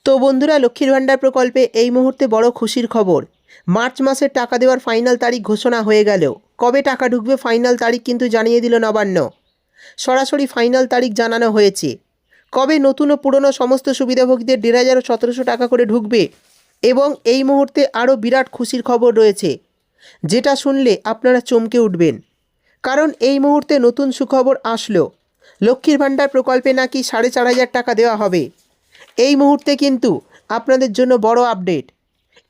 তো বন্ধুরা, লক্ষ্মীর ভাণ্ডার প্রকল্পে এই মুহূর্তে বড় খুশির খবর। মার্চ মাসের টাকা দেওয়ার ফাইনাল তারিখ ঘোষণা হয়ে গেল। কবে টাকা ঢুকবে ফাইনাল তারিখ কিন্তু জানিয়ে দিল নবান্ন। সরাসরি ফাইনাল তারিখ জানানো হয়েছে। কবে নতুন ও পুরনো সমস্ত সুবিধাভোগীদের ১,৫১৭ টাকা করে ঢুকবে এবং এই মুহূর্তে আরও বিরাট খুশির খবর রয়েছে, যেটা শুনলে আপনারা চমকে উঠবেন। কারণ এই মুহূর্তে নতুন সুখবর আসলো। লক্ষ্মীর ভাণ্ডার প্রকল্পে নাকি ৪,৫০০ টাকা দেওয়া হবে। এই মুহূর্তে কিন্তু আপনাদের জন্য বড় আপডেট।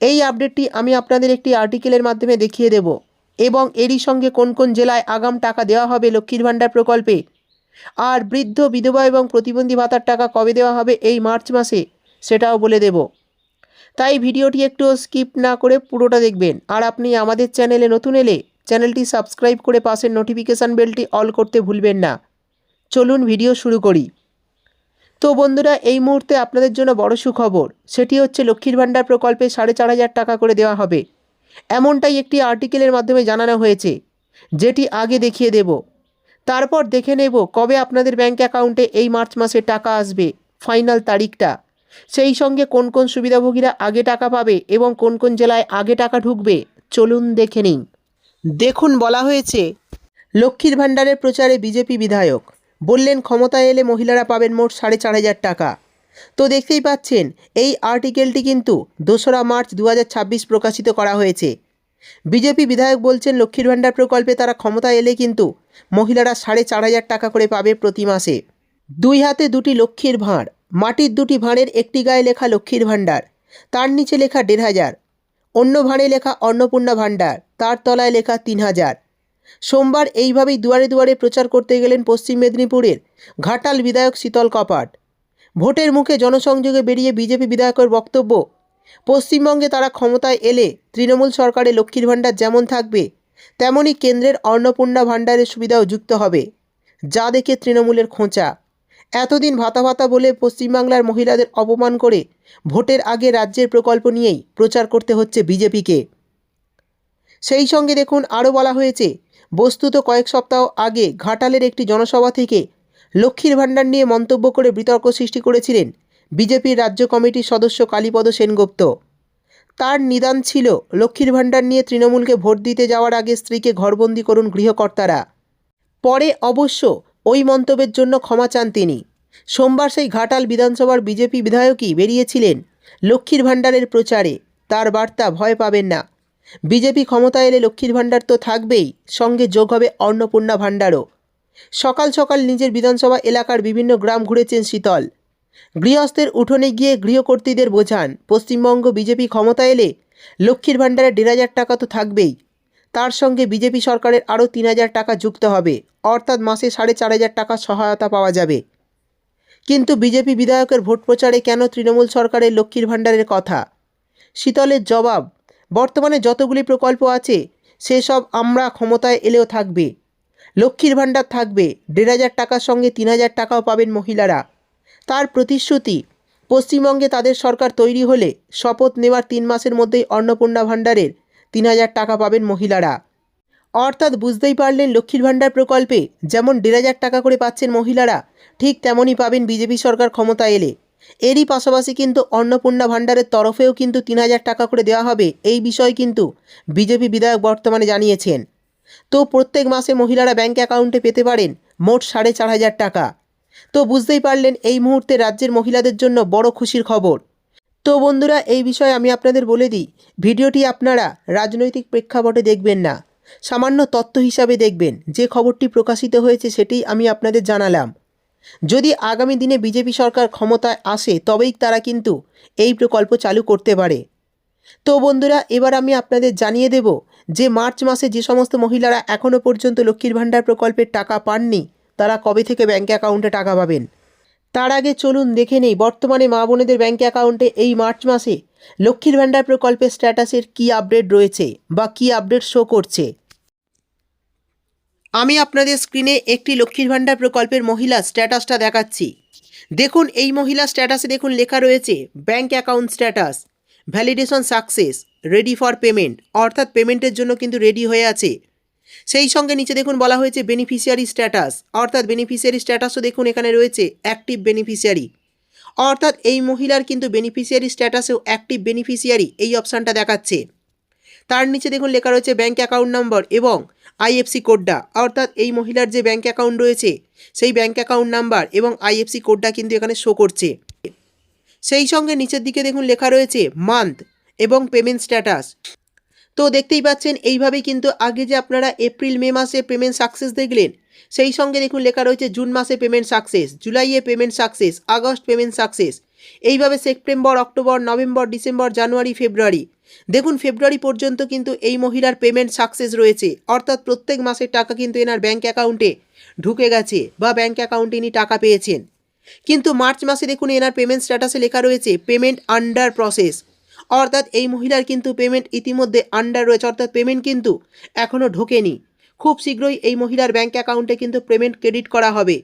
এই আপডেটটি আমি আপনাদের একটি আর্টিকেলের মাধ্যমে দেখিয়ে দেব এবং এরই সঙ্গে কোন কোন জেলায় আগাম টাকা দেওয়া হবে লক্ষ্মীর ভাণ্ডার প্রকল্পে, আর বৃদ্ধ, বিধবা এবং প্রতিবন্ধী ভাতার টাকা কবে দেওয়া হবে এই মার্চ মাসে সেটাও বলে দেব। তাই ভিডিওটি একটু স্কিপ না করে পুরোটা দেখবেন। আর আপনি আমাদের চ্যানেলে নতুন এলে চ্যানেলটি সাবস্ক্রাইব করে পাশের নোটিফিকেশান বেলটি অল করতে ভুলবেন না। চলুন ভিডিও শুরু করি। তো বন্ধুরা, এই মুহূর্তে আপনাদের জন্য বড় সুখবর, সেটি হচ্ছে লক্ষ্মীর ভাণ্ডার প্রকল্পে ৪,৫০০ টাকা করে দেওয়া হবে। এমনটাই একটি আর্টিকেলের মাধ্যমে জানানো হয়েছে, যেটি আগে দেখিয়ে দেব। তারপর দেখে নেব কবে আপনাদের ব্যাঙ্ক অ্যাকাউন্টে এই মার্চ মাসে টাকা আসবে, ফাইনাল তারিখটা। সেই সঙ্গে কোন কোন সুবিধাভোগীরা আগে টাকা পাবে এবং কোন কোন জেলায় আগে টাকা ঢুকবে, চলুন দেখে নিন। দেখুন, বলা হয়েছে লক্ষ্মীর ভাণ্ডারের প্রচারে বিজেপি বিধায়ক বললেন ক্ষমতায় এলে মহিলারা পাবেন মোট ৪,৫০০ টাকা। তো দেখতেই পাচ্ছেন, এই আর্টিকেলটি কিন্তু ২রা মার্চ ২০২৬ প্রকাশিত করা হয়েছে। বিজেপি বিধায়ক বলছেন লক্ষ্মীর ভাণ্ডার প্রকল্পে তারা ক্ষমতায় এলে কিন্তু মহিলারা ৪,৫০০ টাকা করে পাবে প্রতি মাসে। দুই হাতে দুটি লক্ষ্মীর ভাঁড়, মাটির দুটি ভাঁড়ের একটি গায়ে লেখা লক্ষ্মীর ভাণ্ডার, তার নিচে লেখা ১,৫০০। অন্য ভাঁড়ে লেখা অন্নপূর্ণা ভাণ্ডার, তার তলায় লেখা ৩,০০০। সোমবার এইভাবেই দুয়ারে দুয়ারে প্রচার করতে গেলেন পশ্চিম মেদিনীপুরের ঘাটাল বিধায়ক শীতল কপাট। ভোটের মুখে জনসংযোগে বেরিয়ে বিজেপি বিধায়কের বক্তব্য, পশ্চিমবঙ্গে তারা ক্ষমতায় এলে তৃণমূল সরকারের লক্ষ্মীর ভাণ্ডার যেমন থাকবে, তেমনই কেন্দ্রের অন্নপূর্ণা ভাণ্ডারের সুবিধাও যুক্ত হবে, যা দেখে তৃণমূলের খোঁচা। এতদিন ভাতা ভাতা বলে পশ্চিমবাংলার মহিলাদের অপমান করে ভোটের আগে রাজ্যের প্রকল্প নিয়েই প্রচার করতে হচ্ছে বিজেপিকে। সেই সঙ্গে দেখুন, আরও বলা হয়েছে, বস্তুত কয়েক সপ্তাহ আগে ঘাটালের একটি জনসভা থেকে লক্ষ্মীর ভাণ্ডার নিয়ে মন্তব্য করে বিতর্ক সৃষ্টি করেছিলেন বিজেপির রাজ্য কমিটির সদস্য কালীপদ সেনগুপ্ত। তার নিদান ছিল লক্ষ্মীর ভাণ্ডার নিয়ে তৃণমূলকে ভোট দিতে যাওয়ার আগে স্ত্রীকে ঘরবন্দি করুন গৃহকর্তারা। পরে অবশ্য ওই মন্তব্যের জন্য ক্ষমা চান তিনি। সোমবার সেই ঘাটাল বিধানসভার বিজেপি বিধায়কই বেরিয়েছিলেন লক্ষ্মীর ভাণ্ডারের প্রচারে। তার বার্তা, ভয় পাবেন না, বিজেপি ক্ষমতা এলে লক্ষ্মীর ভাণ্ডার তো থাকবেই, সঙ্গে যোগ হবে অন্নপূর্ণা ভাণ্ডারও। সকাল সকাল নিজের বিধানসভা এলাকার বিভিন্ন গ্রাম ঘুরেছেন শীতল। গৃহস্থের উঠোনে গিয়ে গৃহকর্ত্রীদের বোঝান পশ্চিমবঙ্গ বিজেপি ক্ষমতা এলে লক্ষ্মীর ভাণ্ডারে ১,৫০০ টাকা তো থাকবেই, তার সঙ্গে বিজেপি সরকারের আরও ৩,০০০ টাকা যুক্ত হবে, অর্থাৎ মাসে ৪,৫০০ টাকা সহায়তা পাওয়া যাবে। কিন্তু বিজেপি বিধায়কের ভোট প্রচারে কেন তৃণমূল সরকারের লক্ষ্মীর ভাণ্ডারের কথা? শীতলের জবাব, বর্তমানে যতগুলি প্রকল্প আছে সেসব আমরা ক্ষমতায় এলেও থাকবে। লক্ষ্মীর ভাণ্ডার থাকবে, ১,৫০০ টাকার সঙ্গে ৩,০০০ টাকাও পাবেন মহিলারা। তার প্রতিশ্রুতি, পশ্চিমবঙ্গে তাদের সরকার তৈরি হলে শপথ নেওয়ার ৩ মাসের মধ্যেই অন্নপূর্ণা ভাণ্ডারের ৩,০০০ টাকা পাবেন মহিলারা। অর্থাৎ বুঝতেই পারলেন, লক্ষ্মীর ভাণ্ডার প্রকল্পে যেমন ১,৫০০ টাকা করে পাচ্ছেন মহিলারা, ঠিক তেমনই পাবেন বিজেপি সরকার ক্ষমতা এলে। এরই পাশাপাশি কিন্তু অন্নপূর্ণা ভাণ্ডারের তরফেও কিন্তু ৩,০০০ টাকা করে দেওয়া হবে, এই বিষয় কিন্তু বিজেপি বিধায়ক বর্তমানে জানিয়েছেন। তো প্রত্যেক মাসে মহিলারা ব্যাঙ্ক অ্যাকাউন্টে পেতে পারেন মোট ৪,৫০০ টাকা। তো বুঝতেই পারলেন, এই মুহূর্তে রাজ্যের মহিলাদের জন্য বড় খুশির খবর। তো বন্ধুরা, এই বিষয়ে আমি আপনাদের বলে দিই, ভিডিওটি আপনারা রাজনৈতিক প্রেক্ষাপটে দেখবেন না, সামান্য তথ্য হিসাবে দেখবেন। যে খবরটি প্রকাশিত হয়েছে সেটিই আমি আপনাদের জানালাম। যদি আগামী দিনে বিজেপি সরকার ক্ষমতায় আসে, তবেই তারা কিন্তু এই প্রকল্প চালু করতে পারে। তো বন্ধুরা, এবার আমি আপনাদের জানিয়ে দেব যে মার্চ মাসে যে সমস্ত মহিলারা এখনও পর্যন্ত লক্ষ্মীর ভাণ্ডার প্রকল্পের টাকা পাননি, তারা কবে থেকে ব্যাঙ্ক অ্যাকাউন্টে টাকা পাবেন। তার আগে চলুন দেখে নেই বর্তমানে মা বোনেদের ব্যাঙ্ক অ্যাকাউন্টে এই মার্চ মাসে লক্ষ্মীর ভাণ্ডার প্রকল্পের স্ট্যাটাসের কী আপডেট রয়েছে বা কী আপডেট শো করছে। আমি আপনাদের স্ক্রিনে একটি লক্ষ্মীর ভাণ্ডার প্রকল্পের মহিলা স্ট্যাটাসটা দেখাচ্ছি। দেখুন, এই মহিলা স্ট্যাটাসে দেখুন লেখা রয়েছে bank account status validation success, ready for payment, অর্থাৎ পেমেন্টের জন্য কিন্তু রেডি হয়ে আছে। সেই সঙ্গে নিচে দেখুন বলা হয়েছে বেনিফিশিয়ারি স্ট্যাটাস, অর্থাৎ বেনিফিশিয়ারি স্ট্যাটাসও দেখুন এখানে রয়েছে অ্যাক্টিভ বেনিফিশিয়ারি, অর্থাৎ এই মহিলার কিন্তু বেনিফিশিয়ারি স্ট্যাটাসেও অ্যাক্টিভ বেনিফিশিয়ারি এই অপশানটা দেখাচ্ছে। তার নিচে দেখুন লেখা রয়েছে ব্যাঙ্ক অ্যাকাউন্ট নম্বর এবং আইএফসি কোডটা, অর্থাৎ এই মহিলার যে ব্যাঙ্ক অ্যাকাউন্ট রয়েছে সেই ব্যাঙ্ক অ্যাকাউন্ট নাম্বার এবং আইএফসি কোডটা কিন্তু এখানে শো করছে। সেই সঙ্গে নিচের দিকে দেখুন লেখা রয়েছে মান্থ এবং পেমেন্ট স্ট্যাটাস। তো দেখতেই পাচ্ছেন এইভাবেই কিন্তু আগে যে আপনারা এপ্রিল মে মাসে পেমেন্ট সাকসেস দেখলেন, সেই সঙ্গে দেখুন লেখা রয়েছে জুন মাসে পেমেন্ট সাকসেস, জুলাইয়ে payment success, August payment success, এইভাবে সেপ্টেম্বর, অক্টোবর, নভেম্বর, ডিসেম্বর, জানুয়ারি, ফেব্রুয়ারি, দেখুন ফেব্রুয়ারি পর্যন্ত কিন্তু এই মহিলার পেমেন্ট সাকসেস রয়েছে। অর্থাৎ প্রত্যেক মাসের টাকা কিন্তু এনার ব্যাঙ্ক অ্যাকাউন্টে ঢুকে গেছে বা ব্যাঙ্ক অ্যাকাউন্টে ইনি টাকা পেয়েছেন। কিন্তু মার্চ মাসে দেখুন এনার পেমেন্ট স্ট্যাটাসে লেখা রয়েছে পেমেন্ট আন্ডার প্রসেস, অর্থাৎ এই মহিলার কিন্তু পেমেন্ট ইতিমধ্যে আন্ডার রয়েছে, অর্থাৎ পেমেন্ট কিন্তু এখনও ঢোকেনি। খুব শীঘ্রই এই মহিলার ব্যাঙ্ক অ্যাকাউন্টে কিন্তু পেমেন্ট ক্রেডিট করা হবে।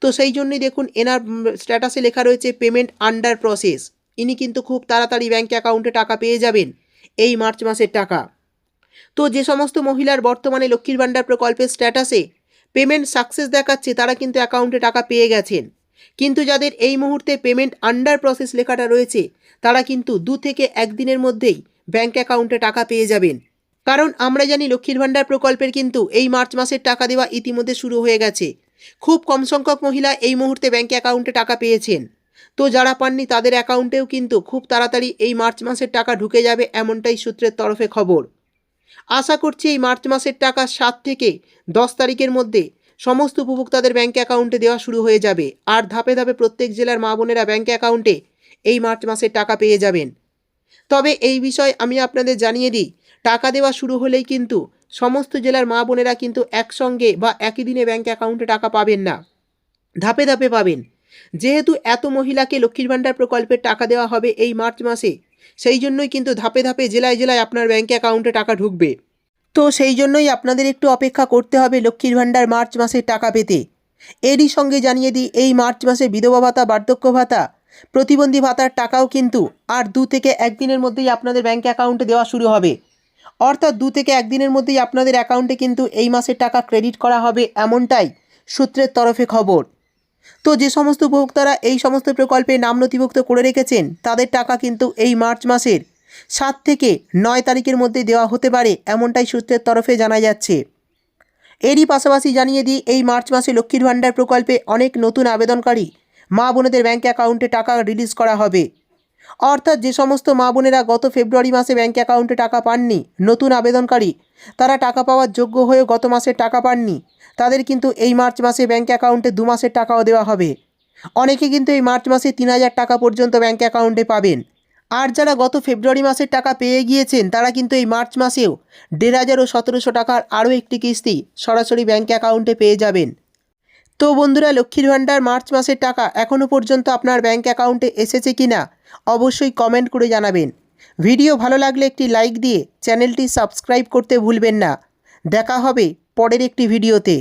তো সেই জন্যই দেখুন এনার স্ট্যাটাসে লেখা রয়েছে পেমেন্ট আন্ডার প্রসেস। ইনি কিন্তু খুব তাড়াতাড়ি ব্যাঙ্ক অ্যাকাউন্টে টাকা পেয়ে যাবেন এই মার্চ মাসের টাকা। তো যে সমস্ত মহিলার বর্তমানে লক্ষ্মীর ভাণ্ডার প্রকল্পের স্ট্যাটাসে পেমেন্ট সাকসেস দেখাচ্ছে তারা কিন্তু অ্যাকাউন্টে টাকা পেয়ে গেছেন। কিন্তু যাদের এই মুহূর্তে পেমেন্ট আন্ডার প্রসেস লেখাটা রয়েছে তারা কিন্তু 2 থেকে 1 দিনের মধ্যেই ব্যাঙ্ক অ্যাকাউন্টে টাকা পেয়ে যাবেন। কারণ আমরা জানি লক্ষ্মীর ভাণ্ডার প্রকল্পের কিন্তু এই মার্চ মাসের টাকা দেওয়া ইতিমধ্যে শুরু হয়ে গেছে। খুব কম সংখ্যক মহিলা এই মুহূর্তে ব্যাঙ্ক অ্যাকাউন্টে টাকা পেয়েছেন। তো যারা পাননি তাদের অ্যাকাউন্টেও কিন্তু খুব তাড়াতাড়ি এই মার্চ মাসের টাকা ঢুকে যাবে, এমনটাই সূত্রের তরফে খবর। আশা করছি এই মার্চ মাসের টাকা 7 থেকে 10 তারিখের মধ্যে সমস্ত উপভোক্তাদের ব্যাঙ্ক অ্যাকাউন্টে দেওয়া শুরু হয়ে যাবে। আর ধাপে ধাপে প্রত্যেক জেলার মা বোনেরা ব্যাঙ্ক অ্যাকাউন্টে এই মার্চ মাসের টাকা পেয়ে যাবেন। তবে এই বিষয়ে আমি আপনাদের জানিয়ে দিই, টাকা দেওয়া শুরু হলেই কিন্তু সমস্ত জেলার মা বোনেরা কিন্তু একসঙ্গে বা একই দিনে ব্যাঙ্ক অ্যাকাউন্টে টাকা পাবেন না, ধাপে ধাপে পাবেন। যেহেতু এত মহিলাকে লক্ষ্মীর ভাণ্ডার প্রকল্পের টাকা দেওয়া হবে এই মার্চ মাসে, সেই জন্যই কিন্তু ধাপে ধাপে জেলায় জেলায় আপনার ব্যাঙ্ক অ্যাকাউন্টে টাকা ঢুকবে। তো সেই জন্যই আপনাদের একটু অপেক্ষা করতে হবে লক্ষ্মীর ভাণ্ডার মার্চ মাসের টাকা পেতে। এরই সঙ্গে জানিয়ে দিই, এই মার্চ মাসে বিধবা ভাতা, বার্ধক্য ভাতা, প্রতিবন্ধী ভাতার টাকাও কিন্তু আর 2 থেকে 1 দিনের মধ্যেই আপনাদের ব্যাঙ্ক অ্যাকাউন্টে দেওয়া শুরু হবে। অর্থাৎ 2 থেকে 1 দিনের মধ্যেই আপনাদের অ্যাকাউন্টে কিন্তু এই মাসের টাকা ক্রেডিট করা হবে, এমনটাই সূত্রের তরফে খবর। তো যে সমস্ত উপভোক্তারা এই সমস্ত প্রকল্পে নাম নথিভুক্ত করে রেখেছেন তাদের টাকা কিন্তু এই মার্চ মাসের 7 থেকে 9 তারিখের মধ্যে দেওয়া হতে পারে, এমনটাই সূত্রের তরফে জানা যাচ্ছে। এরই পাশাপাশি জানিয়ে দিই, এই মার্চ মাসে লক্ষ্মীর ভাণ্ডার প্রকল্পে অনেক নতুন আবেদনকারী মা বোনেদের ব্যাঙ্ক অ্যাকাউন্টে টাকা রিলিজ করা হবে। অর্থাৎ যে সমস্ত মা বোনেরা গত ফেব্রুয়ারি মাসে ব্যাঙ্ক অ্যাকাউন্টে টাকা পাননি, নতুন আবেদনকারী, তারা টাকা পাওয়ার যোগ্য হয়েও গত মাসে টাকা পাননি, তাদের কিন্তু এই মার্চ মাসে ব্যাঙ্ক অ্যাকাউন্টে 2 মাসের টাকাও দেওয়া হবে। অনেকে কিন্তু এই মার্চ মাসে 3000 টাকা পর্যন্ত ব্যাঙ্ক অ্যাকাউন্টে পাবেন। আর যারা গত ফেব্রুয়ারি মাসের টাকা পেয়ে গিয়েছেন তারা কিন্তু এই মার্চ মাসেও 1500 ও 1700 টাকার আরও একটি কিস্তি সরাসরি ব্যাঙ্ক অ্যাকাউন্টে পেয়ে যাবেন। তো বন্ধুরা, লক্ষ্মীর ভাণ্ডার মার্চ মাসের টাকা এখনও পর্যন্ত আপনার ব্যাঙ্ক অ্যাকাউন্টে এসেছে কি না অবশ্যই কমেন্ট করে জানাবেন। ভিডিও ভালো লাগলে একটি লাইক দিয়ে চ্যানেলটি সাবস্ক্রাইব করতে ভুলবেন না। দেখা হবে পরের একটি ভিডিওতে।